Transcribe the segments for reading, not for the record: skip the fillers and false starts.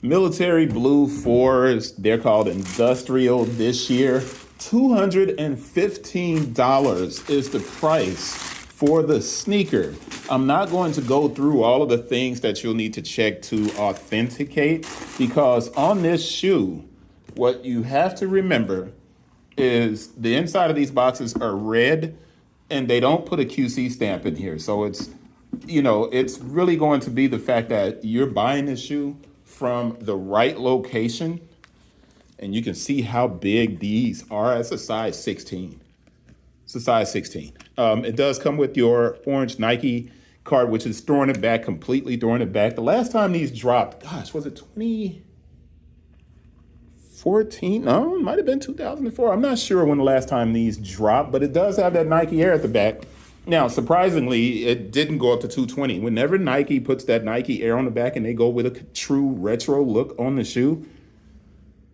Military blue 4s, they're called industrial this year. $215 is the price for the sneaker. I'm not going to go through all of the things that you'll need to check to authenticate, because on this shoe, what you have to remember is the inside of these boxes are red and they don't put a QC stamp in here. So it's really going to be the fact that you're buying this shoe from the right location. And you can see how big these are. It's a size 16. It's a size 16. It does come with your orange Nike card, which is throwing it back, completely throwing it back. The last time these dropped, gosh, was it 2014? No, it might have been 2004. I'm not sure when the last time these dropped, but it does have that Nike Air at the back. Now, surprisingly, it didn't go up to 220. Whenever Nike puts that Nike Air on the back and they go with a true retro look on the shoe,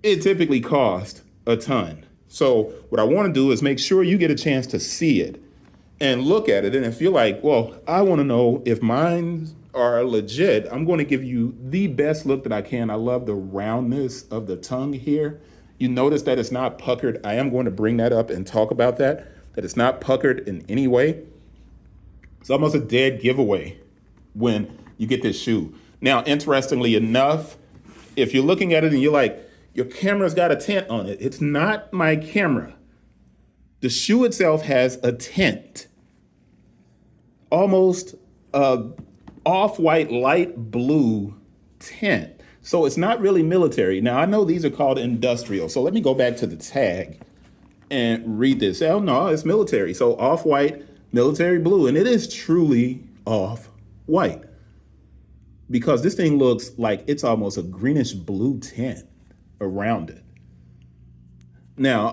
it typically costs a ton. So what I want to do is make sure you get a chance to see it and look at it. And if you're like, well, I want to know if mine are legit, I'm going to give you the best look that I can. I love the roundness of the tongue here. You notice that it's not puckered. I am going to bring that up and talk about that it's not puckered in any way. It's almost a dead giveaway when you get this shoe. Now, interestingly enough, if you're looking at it and you're like, your camera's got a tint on it, it's not my camera. The shoe itself has a tint, almost a off-white light blue tint. So it's not really military. Now, I know these are called industrial. So let me go back to the tag and read this. Oh, no, it's military. So off-white, military blue, and it is truly off-white because this thing looks like it's almost a greenish blue tint around it. Now,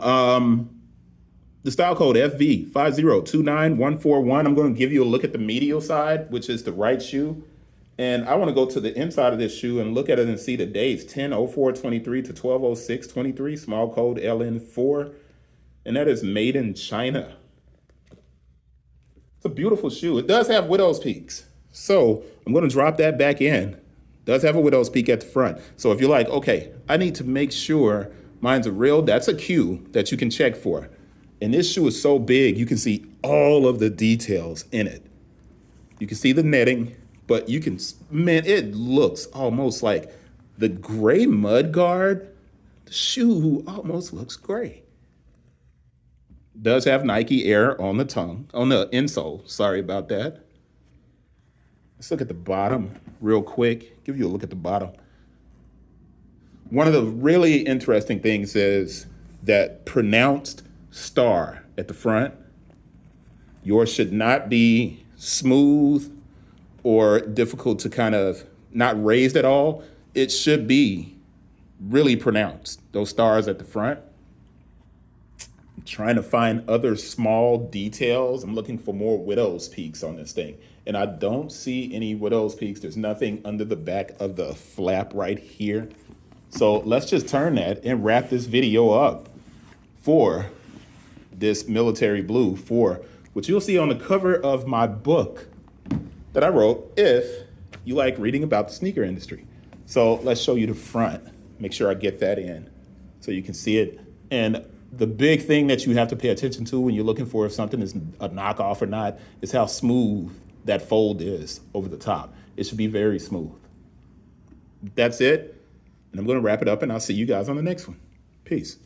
the style code FV5029-141, I'm going to give you a look at the medial side, which is the right shoe. And I want to go to the inside of this shoe and look at it and see the dates, 10/04/23 to 12/06/23, small code LN4. And that is made in China. It's a beautiful shoe. It does have widow's peaks. So I'm going to drop that back in. It does have a widow's peak at the front. So if you're like, okay, I need to make sure mine's a real, that's a cue that you can check for. And this shoe is so big, you can see all of the details in it. You can see the netting, but you can, man, it looks almost like the gray mud guard. The shoe almost looks gray. Does have Nike Air on the tongue, on the insole. Sorry about that. Let's look at the bottom real quick. Give you a look at the bottom. One of the really interesting things is that pronounced star at the front. Yours should not be smooth or difficult to kind of not raised at all. It should be really pronounced. Those stars at the front. I'm trying to find other small details. I'm looking for more widow's peaks on this thing. And I don't see any widow's peaks. There's nothing under the back of the flap right here. So let's just turn that and wrap this video up for this military blue 4, which you'll see on the cover of my book that I wrote if you like reading about the sneaker industry. So let's show you the front. Make sure I get that in so you can see it. And the big thing that you have to pay attention to when you're looking for if something is a knockoff or not is how smooth that fold is over the top. It should be very smooth. That's it. And I'm going to wrap it up and I'll see you guys on the next one. Peace.